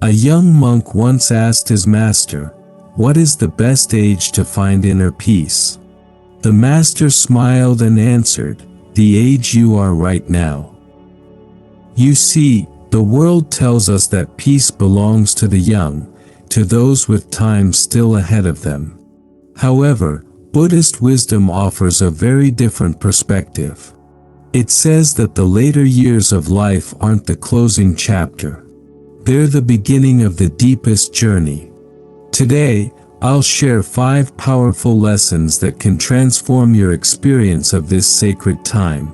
A young monk once asked his master, "What is the best age to find inner peace?" The master smiled and answered, "The age you are right now." You see, the world tells us that peace belongs to the young, to those with time still ahead of them. However, Buddhist wisdom offers a very different perspective. It says that the later years of life aren't the closing chapter. They're the beginning of the deepest journey. Today, I'll share 5 powerful lessons that can transform your experience of this sacred time.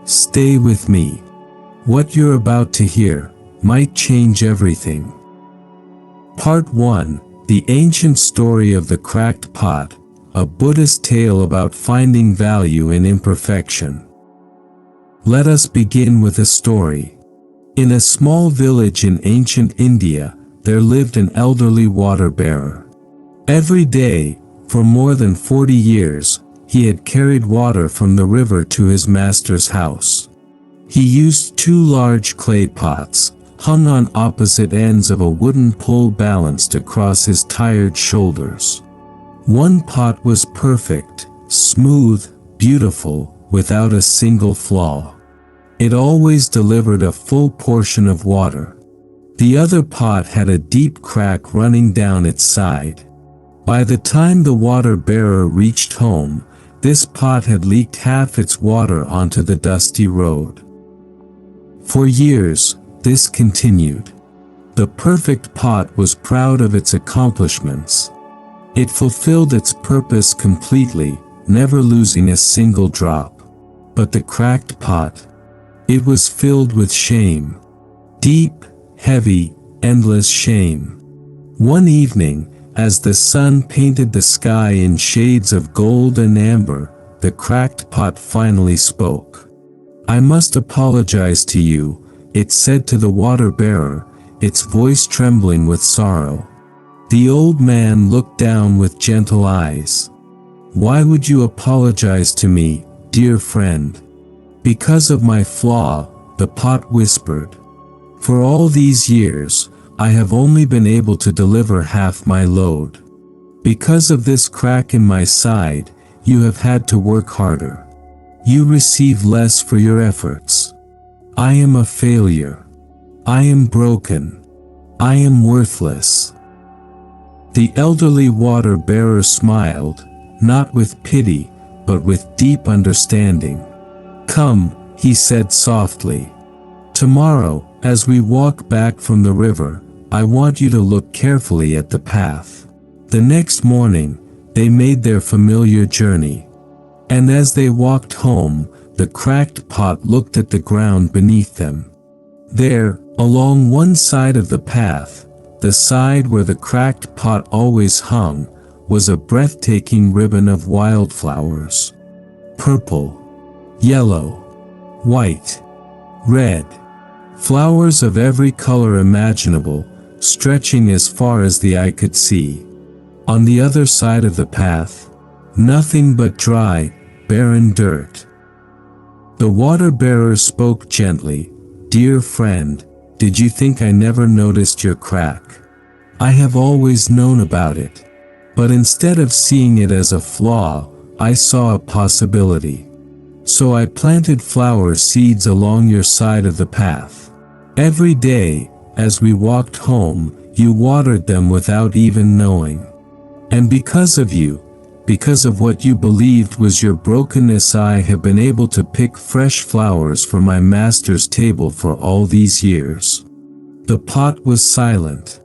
Stay with me. What you're about to hear might change everything. Part 1: The Ancient Story of the Cracked Pot, a Buddhist tale about finding value in imperfection. Let us begin with a story. In a small village in ancient India, there lived an elderly water-bearer. Every day, for more than 40 years, he had carried water from the river to his master's house. He used 2 large clay pots, hung on opposite ends of a wooden pole balanced across his tired shoulders. One pot was perfect, smooth, beautiful, without a single flaw. It always delivered a full portion of water. The other pot had a deep crack running down its side. By the time the water-bearer reached home, this pot had leaked half its water onto the dusty road. For years, this continued. The perfect pot was proud of its accomplishments. It fulfilled its purpose completely, never losing a single drop. But the cracked pot, it was filled with shame. Deep, heavy, endless shame. One evening, as the sun painted the sky in shades of gold and amber, the cracked pot finally spoke. "I must apologize to you," it said to the water-bearer, its voice trembling with sorrow. The old man looked down with gentle eyes. "Why would you apologize to me, dear friend?" "Because of my flaw," the pot whispered. "For all these years, I have only been able to deliver half my load. Because of this crack in my side, you have had to work harder. You receive less for your efforts. I am a failure. I am broken. I am worthless." The elderly water-bearer smiled, not with pity, but with deep understanding. "Come," he said softly. "Tomorrow, as we walk back from the river, I want you to look carefully at the path." The next morning, they made their familiar journey. And as they walked home, the cracked pot looked at the ground beneath them. There, along one side of the path, the side where the cracked pot always hung, was a breathtaking ribbon of wildflowers. Purple, yellow, white, red. Flowers of every color imaginable, stretching as far as the eye could see. On the other side of the path, nothing but dry, barren dirt. The water-bearer spoke gently, "Dear friend, did you think I never noticed your crack? I have always known about it. But instead of seeing it as a flaw, I saw a possibility. So I planted flower seeds along your side of the path. Every day, as we walked home, you watered them without even knowing. And because of you, because of what you believed was your brokenness, I have been able to pick fresh flowers for my master's table for all these years." The pot was silent.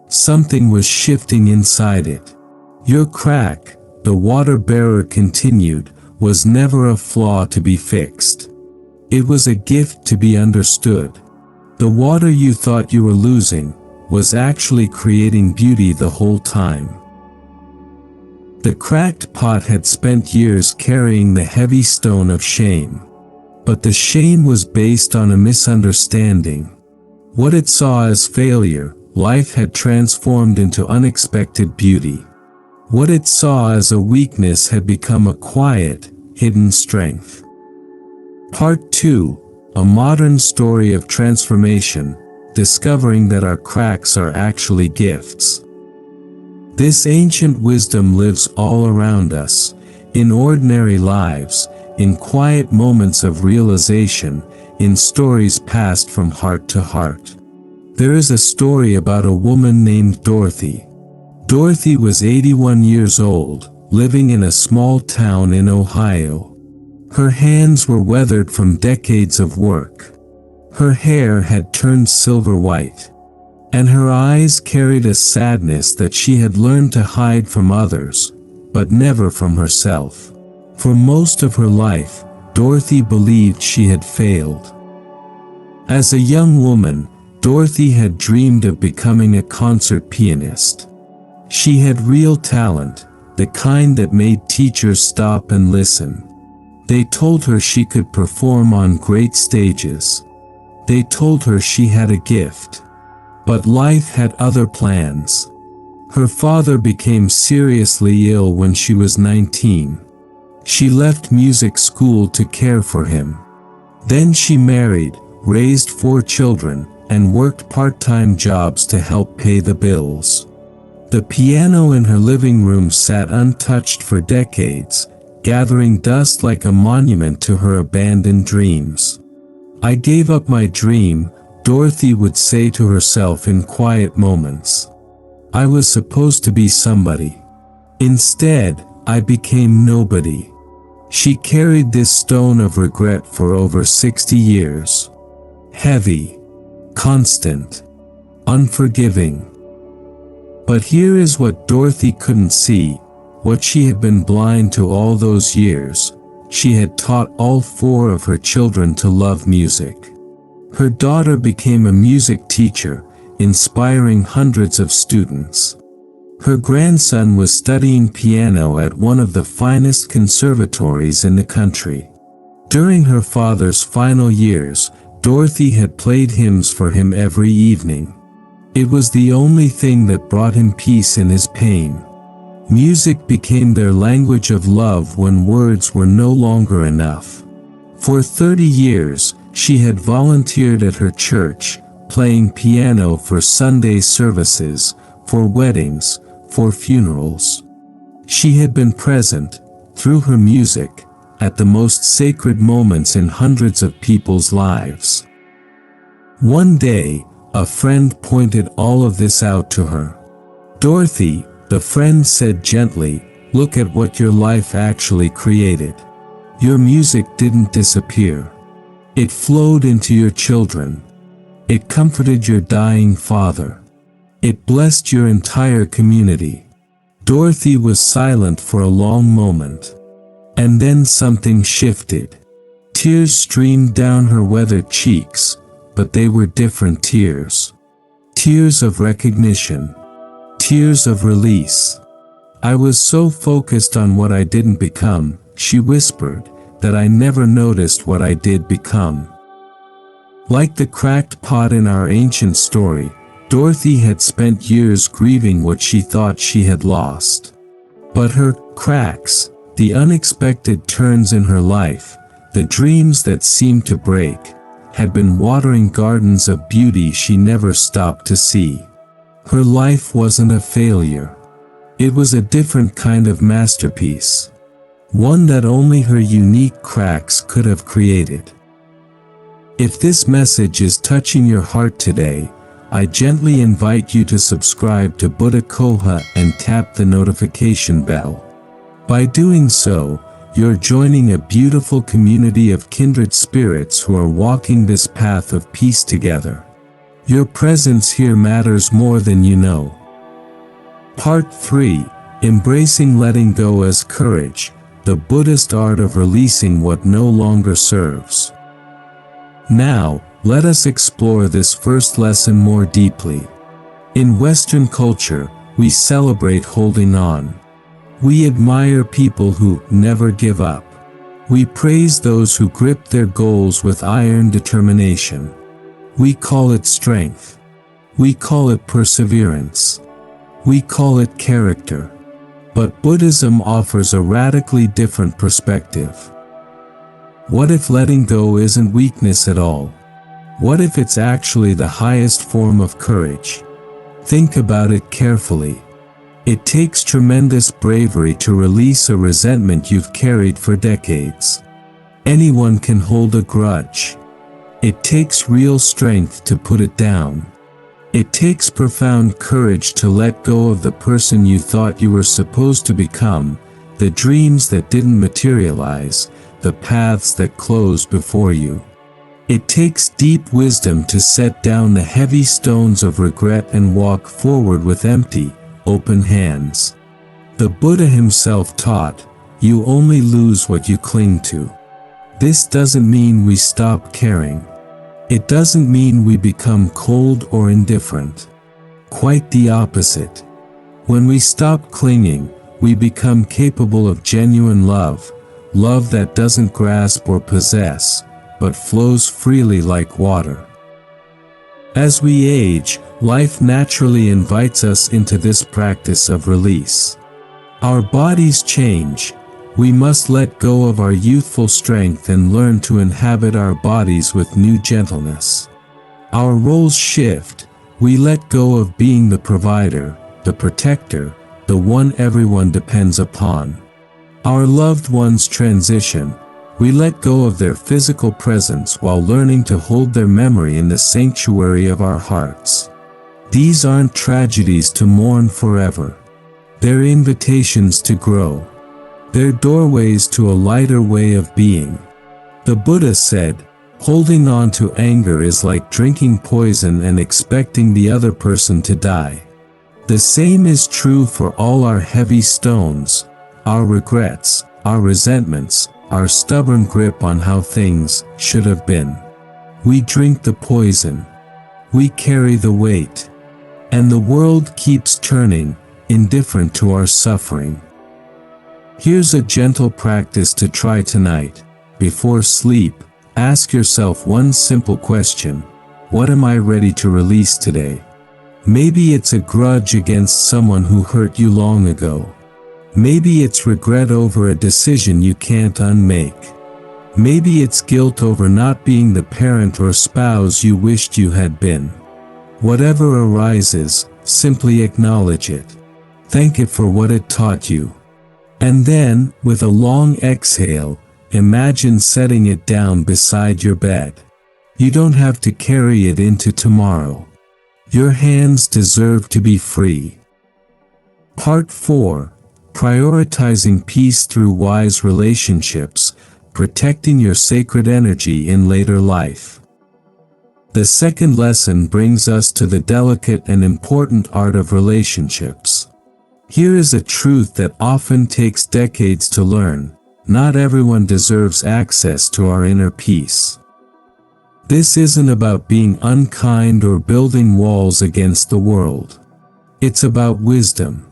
Something was shifting inside it. "Your crack," the water-bearer continued, "was never a flaw to be fixed. It was a gift to be understood. The water you thought you were losing was actually creating beauty the whole time." The cracked pot had spent years carrying the heavy stone of shame. But the shame was based on a misunderstanding. What it saw as failure, life had transformed into unexpected beauty. What it saw as a weakness had become a quiet, hidden strength. Part 2: A Modern Story of Transformation, discovering that our cracks are actually gifts. This ancient wisdom lives all around us, in ordinary lives, in quiet moments of realization, in stories passed from heart to heart. There is a story about a woman named Dorothy. Dorothy was 81 years old, living in a small town in Ohio. Her hands were weathered from decades of work. Her hair had turned silver white, and her eyes carried a sadness that she had learned to hide from others, but never from herself. For most of her life, Dorothy believed she had failed. As a young woman, Dorothy had dreamed of becoming a concert pianist. She had real talent, the kind that made teachers stop and listen. They told her she could perform on great stages. They told her she had a gift. But life had other plans. Her father became seriously ill when she was 19. She left music school to care for him. Then she married, raised 4 children, and worked part-time jobs to help pay the bills. The piano in her living room sat untouched for decades, gathering dust like a monument to her abandoned dreams. "I gave up my dream," Dorothy would say to herself in quiet moments. "I was supposed to be somebody. Instead, I became nobody." She carried this stone of regret for over 60 years. Heavy, constant, unforgiving. But here is what Dorothy couldn't see, what she had been blind to all those years. She had taught all 4 of her children to love music. Her daughter became a music teacher, inspiring hundreds of students. Her grandson was studying piano at one of the finest conservatories in the country. During her father's final years, Dorothy had played hymns for him every evening. It was the only thing that brought him peace in his pain. Music became their language of love when words were no longer enough. For 30 years, she had volunteered at her church, playing piano for Sunday services, for weddings, for funerals. She had been present, through her music, at the most sacred moments in hundreds of people's lives. One day, a friend pointed all of this out to her. "Dorothy," the friend said gently, "look at what your life actually created. Your music didn't disappear. It flowed into your children. It comforted your dying father. It blessed your entire community." Dorothy was silent for a long moment. And then something shifted. Tears streamed down her weathered cheeks, but they were different tears. Tears of recognition. Tears of release. "I was so focused on what I didn't become," she whispered, "that I never noticed what I did become." Like the cracked pot in our ancient story, Dorothy had spent years grieving what she thought she had lost. But her cracks, the unexpected turns in her life, the dreams that seemed to break, had been watering gardens of beauty she never stopped to see. Her life wasn't a failure. It was a different kind of masterpiece. One that only her unique cracks could have created. If this message is touching your heart today, I gently invite you to subscribe to Buddha Coha and tap the notification bell. By doing so, you're joining a beautiful community of kindred spirits who are walking this path of peace together. Your presence here matters more than you know. Part 3: Embracing Letting Go as Courage, the Buddhist art of releasing what no longer serves. Now, let us explore this first lesson more deeply. In Western culture, we celebrate holding on. We admire people who never give up. We praise those who grip their goals with iron determination. We call it strength. We call it perseverance. We call it character. But Buddhism offers a radically different perspective. What if letting go isn't weakness at all? What if it's actually the highest form of courage? Think about it carefully. It takes tremendous bravery to release a resentment you've carried for decades. Anyone can hold a grudge. It takes real strength to put it down. It takes profound courage to let go of the person you thought you were supposed to become, the dreams that didn't materialize, the paths that closed before you. It takes deep wisdom to set down the heavy stones of regret and walk forward with empty, open hands. The Buddha himself taught, "You only lose what you cling to." This doesn't mean we stop caring. It doesn't mean we become cold or indifferent. Quite the opposite. When we stop clinging, we become capable of genuine love, love that doesn't grasp or possess, but flows freely like water. As we age, life naturally invites us into this practice of release. Our bodies change. We must let go of our youthful strength and learn to inhabit our bodies with new gentleness. Our roles shift. We let go of being the provider, the protector, the one everyone depends upon. Our loved ones transition. We let go of their physical presence while learning to hold their memory in the sanctuary of our hearts. These aren't tragedies to mourn forever. They're invitations to grow. They're doorways to a lighter way of being. The Buddha said, "Holding on to anger is like drinking poison and expecting the other person to die." The same is true for all our heavy stones, our regrets, our resentments, our stubborn grip on how things should have been. We drink the poison. We carry the weight. And the world keeps turning, indifferent to our suffering. Here's a gentle practice to try tonight. Before sleep, ask yourself one simple question: what am I ready to release today? Maybe it's a grudge against someone who hurt you long ago. Maybe it's regret over a decision you can't unmake. Maybe it's guilt over not being the parent or spouse you wished you had been. Whatever arises, simply acknowledge it. Thank it for what it taught you. And then, with a long exhale, imagine setting it down beside your bed. You don't have to carry it into tomorrow. Your hands deserve to be free. Part 4. Prioritizing peace through wise relationships, protecting your sacred energy in later life. The second lesson brings us to the delicate and important art of relationships. Here is a truth that often takes decades to learn: not everyone deserves access to our inner peace. This isn't about being unkind or building walls against the world. It's about wisdom.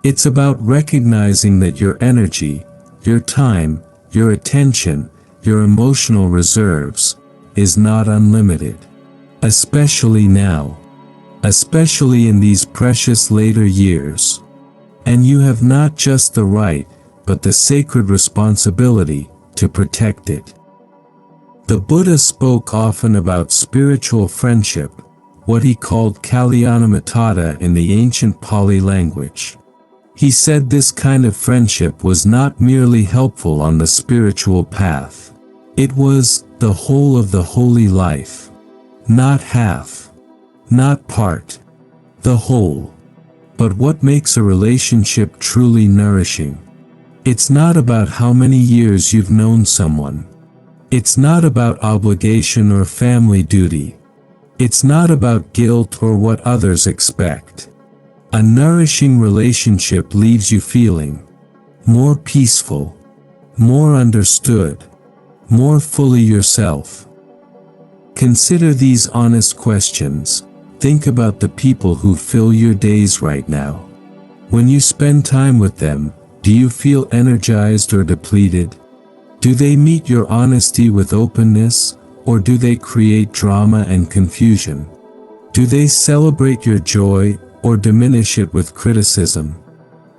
It's about recognizing that your energy, your time, your attention, your emotional reserves, is not unlimited. Especially now. Especially in these precious later years. And you have not just the right, but the sacred responsibility to protect it. The Buddha spoke often about spiritual friendship, what he called Kalyanamittata in the ancient Pali language. He said this kind of friendship was not merely helpful on the spiritual path. It was the whole of the holy life. Not half. Not part. The whole. But what makes a relationship truly nourishing? It's not about how many years you've known someone. It's not about obligation or family duty. It's not about guilt or what others expect. A nourishing relationship leaves you feeling more peaceful, more understood, more fully yourself. Consider these honest questions. Think about the people who fill your days right now. When you spend time with them, do you feel energized or depleted? Do they meet your honesty with openness, or do they create drama and confusion? Do they celebrate your joy, or diminish it with criticism?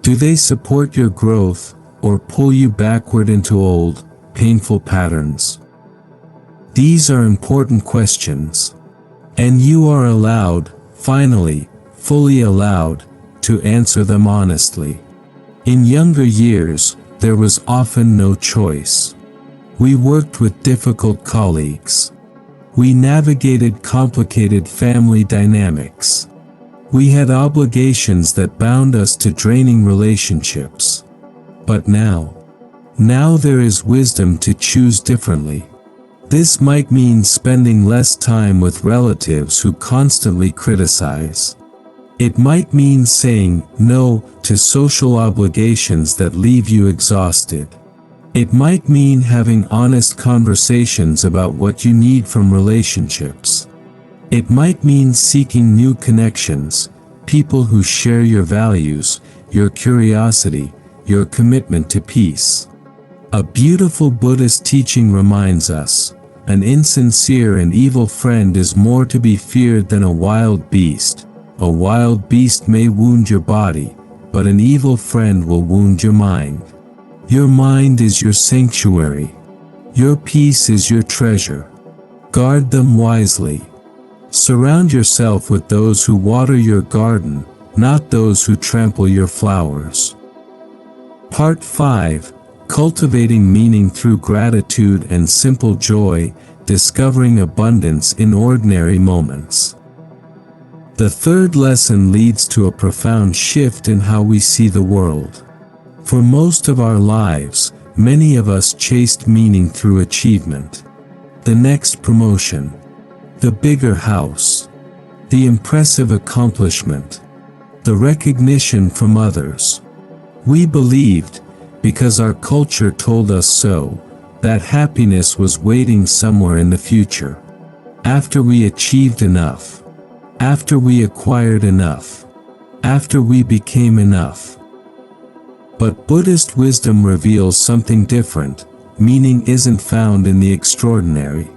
Do they support your growth, or pull you backward into old, painful patterns? These are important questions. And you are allowed, finally, fully allowed, to answer them honestly. In younger years, there was often no choice. We worked with difficult colleagues. We navigated complicated family dynamics. We had obligations that bound us to draining relationships. But now there is wisdom to choose differently. This might mean spending less time with relatives who constantly criticize. It might mean saying no to social obligations that leave you exhausted. It might mean having honest conversations about what you need from relationships. It might mean seeking new connections, people who share your values, your curiosity, your commitment to peace. A beautiful Buddhist teaching reminds us, an insincere and evil friend is more to be feared than a wild beast. A wild beast may wound your body, but an evil friend will wound your mind. Your mind is your sanctuary. Your peace is your treasure. Guard them wisely. Surround yourself with those who water your garden, not those who trample your flowers. Part 5. Cultivating meaning through gratitude and simple joy, discovering abundance in ordinary moments. The third lesson leads to a profound shift in how we see the world. For most of our lives, many of us chased meaning through achievement. The next promotion, the bigger house, the impressive accomplishment, the recognition from others. We believed, because our culture told us so, that happiness was waiting somewhere in the future. After we achieved enough. After we acquired enough. After we became enough. But Buddhist wisdom reveals something different. Meaning isn't found in the extraordinary.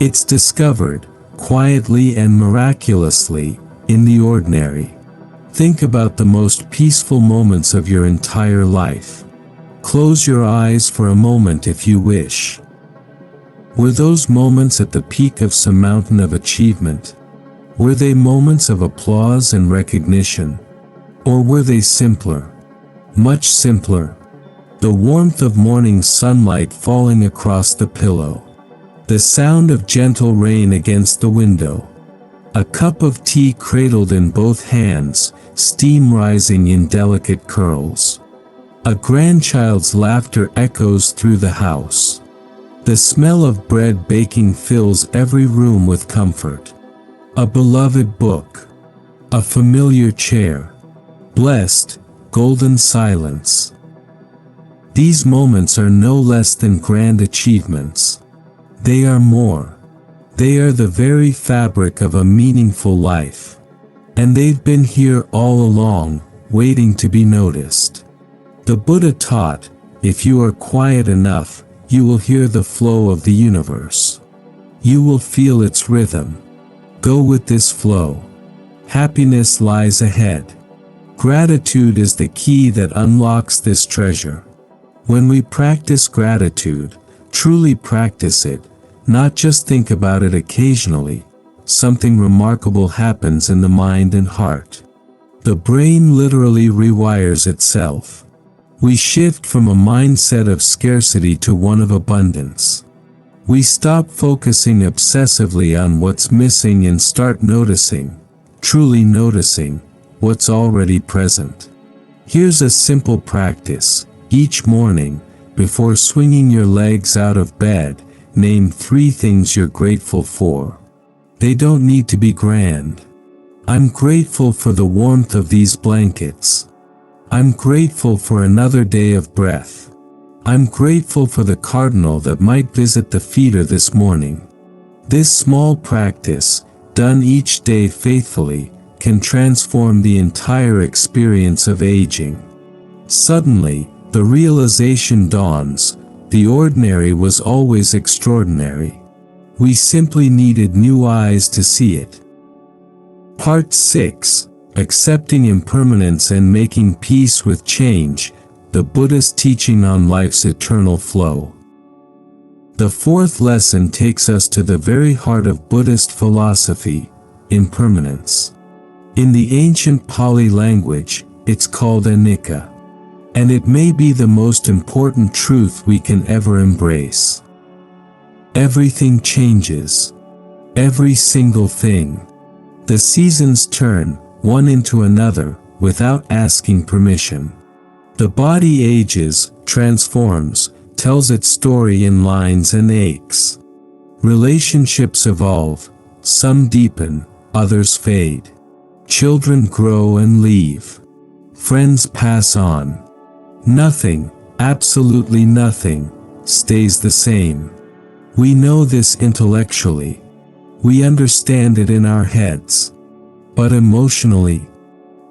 It's discovered, quietly and miraculously, in the ordinary. Think about the most peaceful moments of your entire life. Close your eyes for a moment if you wish. Were those moments at the peak of some mountain of achievement? Were they moments of applause and recognition? Or were they simpler? Much simpler. The warmth of morning sunlight falling across the pillow. The sound of gentle rain against the window. A cup of tea cradled in both hands, steam rising in delicate curls. A grandchild's laughter echoes through the house. The smell of bread baking fills every room with comfort. A beloved book. A familiar chair. Blessed, golden silence. These moments are no less than grand achievements. They are more. They are the very fabric of a meaningful life. And they've been here all along, waiting to be noticed. The Buddha taught, if you are quiet enough, you will hear the flow of the universe. You will feel its rhythm. Go with this flow. Happiness lies ahead. Gratitude is the key that unlocks this treasure. When we practice gratitude, truly practice it, not just think about it occasionally, something remarkable happens in the mind and heart. The brain literally rewires itself. We shift from a mindset of scarcity to one of abundance. We stop focusing obsessively on what's missing and start noticing, truly noticing, what's already present. Here's a simple practice. Each morning, before swinging your legs out of bed, name 3 things you're grateful for. They don't need to be grand. I'm grateful for the warmth of these blankets. I'm grateful for another day of breath. I'm grateful for the cardinal that might visit the feeder this morning. This small practice, done each day faithfully, can transform the entire experience of aging. Suddenly, the realization dawns, the ordinary was always extraordinary. We simply needed new eyes to see it. Part 6. Accepting Impermanence and Making Peace with Change, the Buddhist teaching on life's eternal flow. The fourth lesson takes us to the very heart of Buddhist philosophy, impermanence. In the ancient Pali language, it's called anicca. And it may be the most important truth we can ever embrace. Everything changes. Every single thing. The seasons turn, one into another, without asking permission. The body ages, transforms, tells its story in lines and aches. Relationships evolve, some deepen, others fade. Children grow and leave. Friends pass on. Nothing, absolutely nothing, stays the same. We know this intellectually. We understand it in our heads. But emotionally,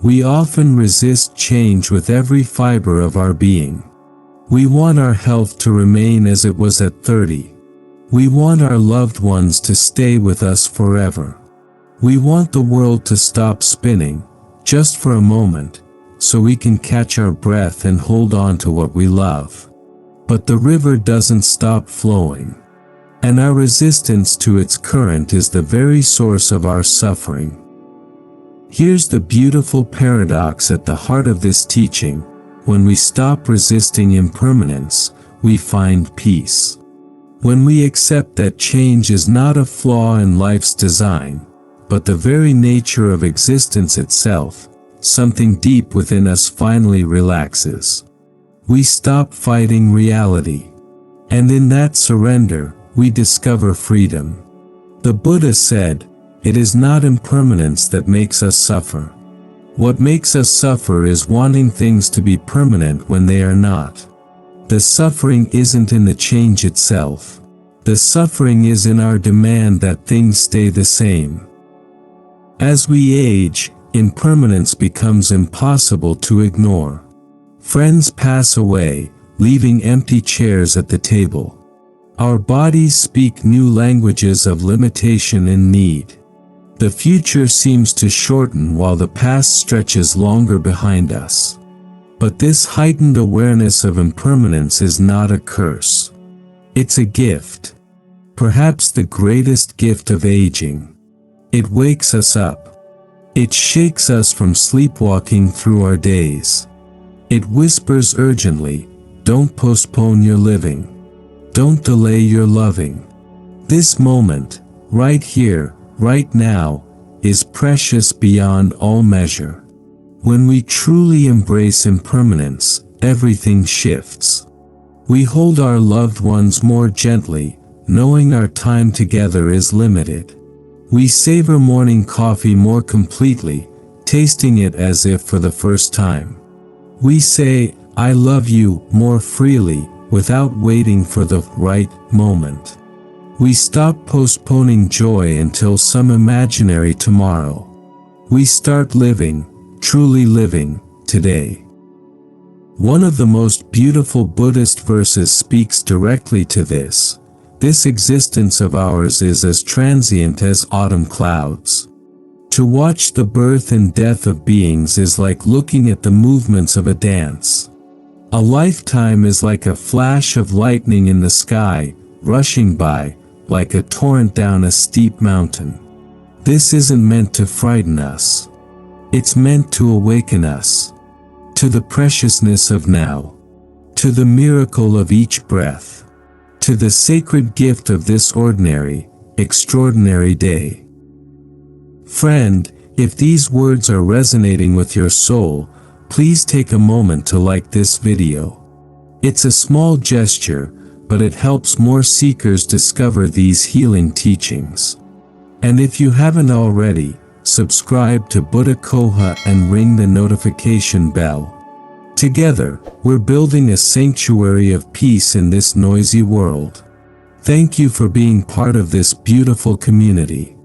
we often resist change with every fiber of our being. We want our health to remain as it was at 30. We want our loved ones to stay with us forever. We want the world to stop spinning, just for a moment, so we can catch our breath and hold on to what we love. But the river doesn't stop flowing. And our resistance to its current is the very source of our suffering. Here's the beautiful paradox at the heart of this teaching. When we stop resisting impermanence, we find peace. When we accept that change is not a flaw in life's design, but the very nature of existence itself, something deep within us finally relaxes. We stop fighting reality. And in that surrender, we discover freedom. The Buddha said, "It is not impermanence that makes us suffer. What makes us suffer is wanting things to be permanent when they are not." The suffering isn't in the change itself. The suffering is in our demand that things stay the same. As we age, impermanence becomes impossible to ignore. Friends pass away, leaving empty chairs at the table. Our bodies speak new languages of limitation and need. The future seems to shorten while the past stretches longer behind us. But this heightened awareness of impermanence is not a curse. It's a gift. Perhaps the greatest gift of aging. It wakes us up. It shakes us from sleepwalking through our days. It whispers urgently, "Don't postpone your living. Don't delay your loving." This moment, right here, right now, is precious beyond all measure. When we truly embrace impermanence, everything shifts. We hold our loved ones more gently, knowing our time together is limited. We savor morning coffee more completely, tasting it as if for the first time. We say, "I love you," more freely, without waiting for the right moment. We stop postponing joy until some imaginary tomorrow. We start living, truly living, today. One of the most beautiful Buddhist verses speaks directly to this. This existence of ours is as transient as autumn clouds. To watch the birth and death of beings is like looking at the movements of a dance. A lifetime is like a flash of lightning in the sky, rushing by, like a torrent down a steep mountain. This isn't meant to frighten us. It's meant to awaken us. To the preciousness of now. To the miracle of each breath. To the sacred gift of this ordinary, extraordinary day. Friend, if these words are resonating with your soul, please take a moment to like this video. It's a small gesture, but it helps more seekers discover these healing teachings. And if you haven't already, subscribe to Buddha Coha and ring the notification bell. Together, we're building a sanctuary of peace in this noisy world. Thank you for being part of this beautiful community.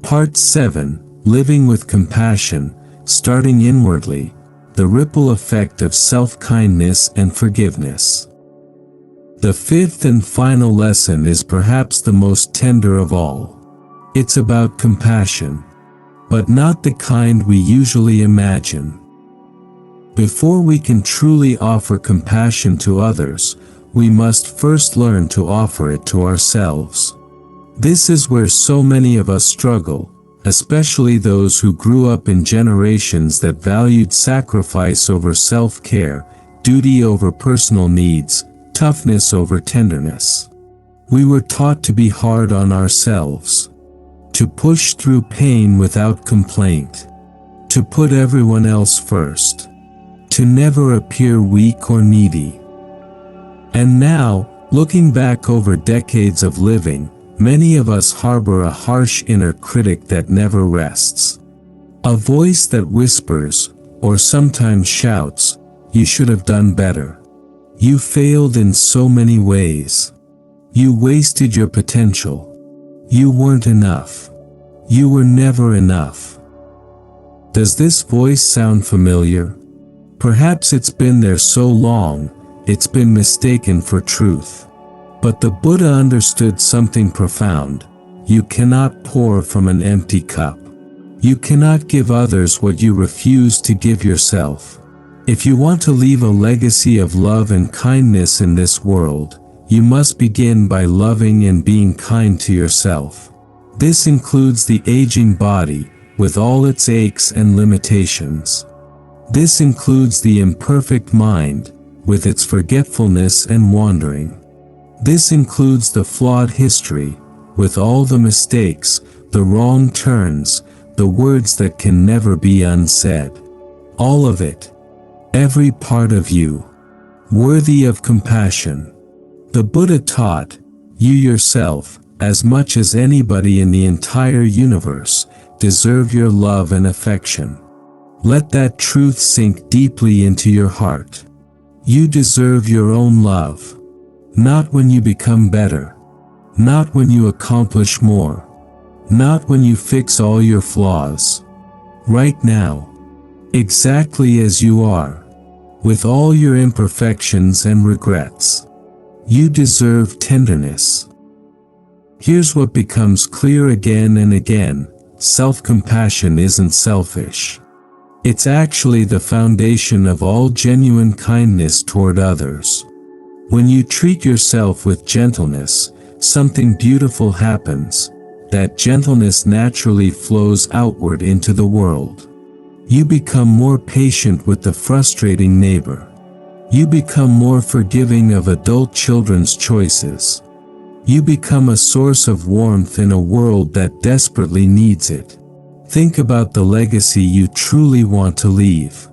Part 7, Living with Compassion, Starting Inwardly, the Ripple Effect of Self-Kindness and Forgiveness. The fifth and final lesson is perhaps the most tender of all. It's about compassion, but not the kind we usually imagine. Before we can truly offer compassion to others, we must first learn to offer it to ourselves. This is where so many of us struggle, especially those who grew up in generations that valued sacrifice over self-care, duty over personal needs, toughness over tenderness. We were taught to be hard on ourselves, to push through pain without complaint, to put everyone else first, to never appear weak or needy. And now, looking back over decades of living, many of us harbor a harsh inner critic that never rests. A voice that whispers, or sometimes shouts, "You should have done better. You failed in so many ways. You wasted your potential. You weren't enough. You were never enough." Does this voice sound familiar? Perhaps it's been there so long, it's been mistaken for truth. But the Buddha understood something profound. You cannot pour from an empty cup. You cannot give others what you refuse to give yourself. If you want to leave a legacy of love and kindness in this world, you must begin by loving and being kind to yourself. This includes the aging body, with all its aches and limitations. This includes the imperfect mind, with its forgetfulness and wandering. This includes the flawed history, with all the mistakes, the wrong turns, the words that can never be unsaid. All of it. Every part of you. Worthy of compassion. The Buddha taught, you yourself, as much as anybody in the entire universe, deserve your love and affection. Let that truth sink deeply into your heart. You deserve your own love. Not when you become better. Not when you accomplish more. Not when you fix all your flaws. Right now. Exactly as you are. With all your imperfections and regrets. You deserve tenderness. Here's what becomes clear again and again. Self-compassion isn't selfish. It's actually the foundation of all genuine kindness toward others. When you treat yourself with gentleness, something beautiful happens. That gentleness naturally flows outward into the world. You become more patient with the frustrating neighbor. You become more forgiving of adult children's choices. You become a source of warmth in a world that desperately needs it. Think about the legacy you truly want to leave.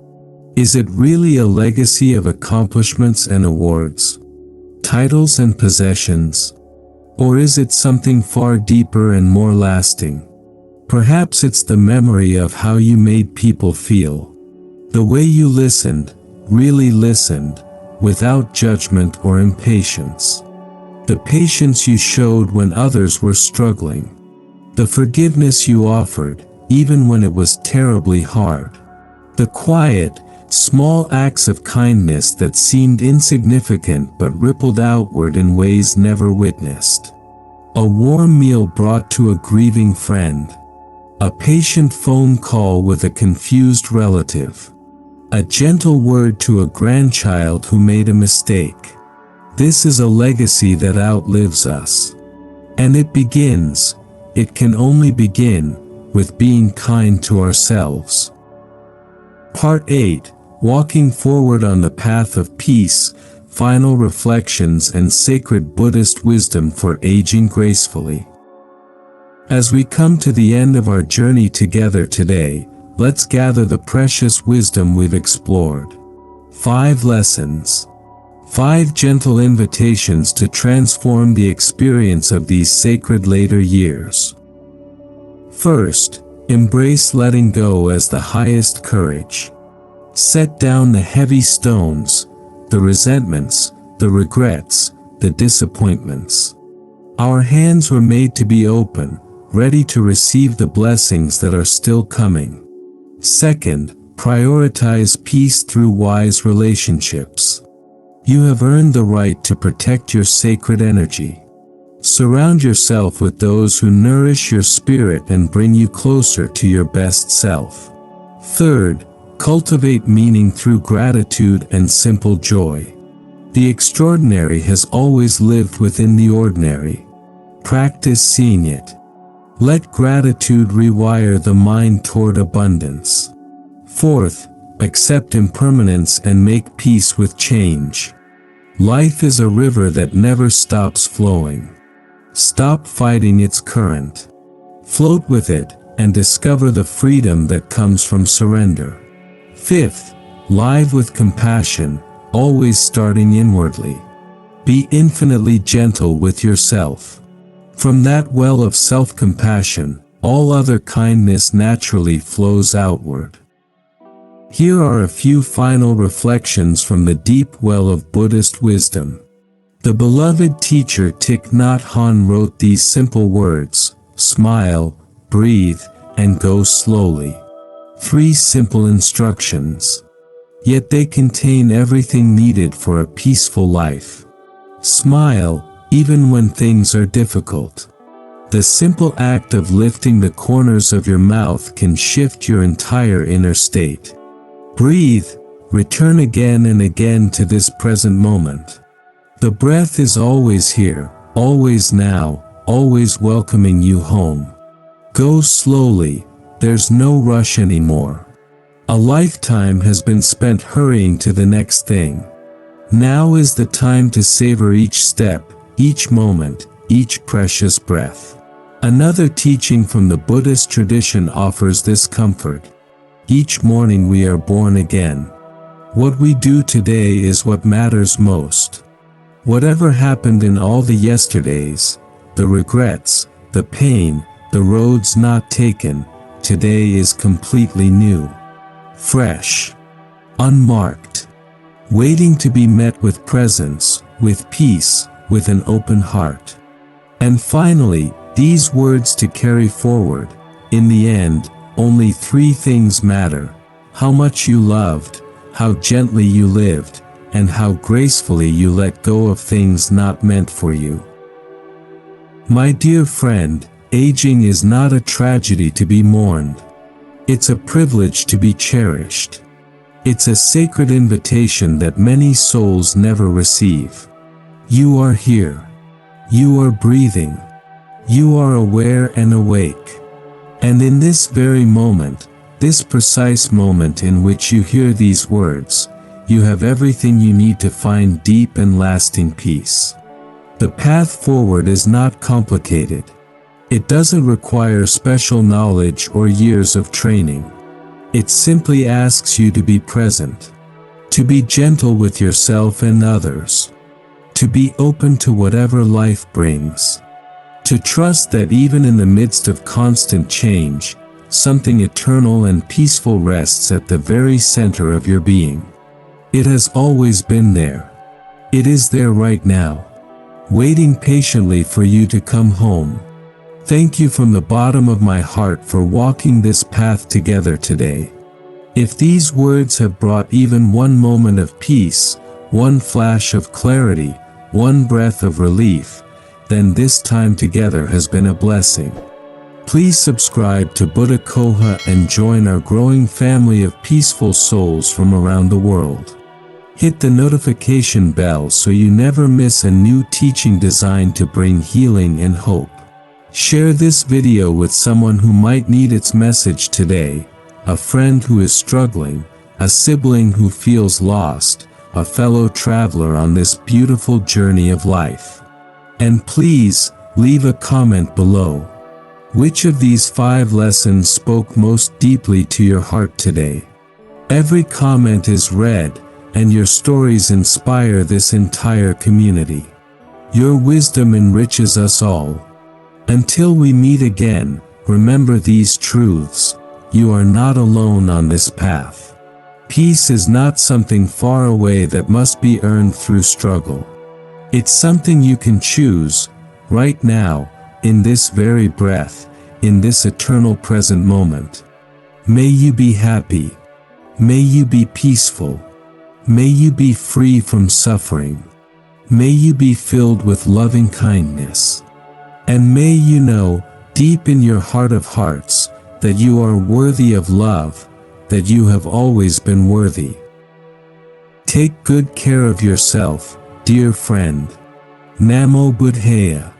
Is it really a legacy of accomplishments and awards? Titles and possessions? Or is it something far deeper and more lasting? Perhaps it's the memory of how you made people feel. The way you listened, really listened, without judgment or impatience. The patience you showed when others were struggling. The forgiveness you offered, even when it was terribly hard. The quiet, small acts of kindness that seemed insignificant but rippled outward in ways never witnessed. A warm meal brought to a grieving friend. A patient phone call with a confused relative. A gentle word to a grandchild who made a mistake. This is a legacy that outlives us. And it can only begin, with being kind to ourselves. Part 8. Walking forward on the path of peace, final reflections and sacred Buddhist wisdom for aging gracefully. As we come to the end of our journey together today, let's gather the precious wisdom we've explored. 5 lessons. 5 gentle invitations to transform the experience of these sacred later years. First, embrace letting go as the highest courage. Set down the heavy stones, the resentments, the regrets, the disappointments. Our hands were made to be open, ready to receive the blessings that are still coming. Second, prioritize peace through wise relationships. You have earned the right to protect your sacred energy. Surround yourself with those who nourish your spirit and bring you closer to your best self. Third, cultivate meaning through gratitude and simple joy. The extraordinary has always lived within the ordinary. Practice seeing it. Let gratitude rewire the mind toward abundance. Fourth, accept impermanence and make peace with change. Life is a river that never stops flowing. Stop fighting its current. Float with it and discover the freedom that comes from surrender. Fifth, live with compassion, always starting inwardly. Be infinitely gentle with yourself. From that well of self-compassion, all other kindness naturally flows outward. Here are a few final reflections from the deep well of Buddhist wisdom. The beloved teacher Thich Nhat Hanh wrote these simple words: smile, breathe, and go slowly. 3 simple instructions. Yet they contain everything needed for a peaceful life. Smile, even when things are difficult. The simple act of lifting the corners of your mouth can shift your entire inner state. Breathe, return again and again to this present moment. The breath is always here, always now, always welcoming you home. Go slowly, there's no rush anymore. A lifetime has been spent hurrying to the next thing. Now is the time to savor each step, each moment, each precious breath. Another teaching from the Buddhist tradition offers this comfort. Each morning we are born again. What we do today is what matters most. Whatever happened in all the yesterdays, the regrets, the pain, the roads not taken, today is completely new. Fresh. Unmarked. Waiting to be met with presence, with peace, with an open heart. And finally, these words to carry forward. In the end, only 3 things matter: how much you loved, how gently you lived, and how gracefully you let go of things not meant for you. My dear friend, aging is not a tragedy to be mourned. It's a privilege to be cherished. It's a sacred invitation that many souls never receive. You are here. You are breathing. You are aware and awake. And in this very moment, this precise moment in which you hear these words, you have everything you need to find deep and lasting peace. The path forward is not complicated. It doesn't require special knowledge or years of training. It simply asks you to be present, to be gentle with yourself and others, to be open to whatever life brings. To trust that even in the midst of constant change, something eternal and peaceful rests at the very center of your being. It has always been there. It is there right now, waiting patiently for you to come home. Thank you from the bottom of my heart for walking this path together today. If these words have brought even one moment of peace, one flash of clarity, one breath of relief, then this time together has been a blessing. Please subscribe to Buddha Coha and join our growing family of peaceful souls from around the world. Hit the notification bell so you never miss a new teaching designed to bring healing and hope. Share this video with someone who might need its message today, a friend who is struggling, a sibling who feels lost, a fellow traveler on this beautiful journey of life. And please, leave a comment below. Which of these 5 lessons spoke most deeply to your heart today? Every comment is read, and your stories inspire this entire community. Your wisdom enriches us all. Until we meet again, remember these truths: you are not alone on this path. Peace is not something far away that must be earned through struggle. It's something you can choose, right now, in this very breath, in this eternal present moment. May you be happy. May you be peaceful. May you be free from suffering. May you be filled with loving kindness. And may you know, deep in your heart of hearts, that you are worthy of love, that you have always been worthy. Take good care of yourself, Dear friend. Namo Buddhaya.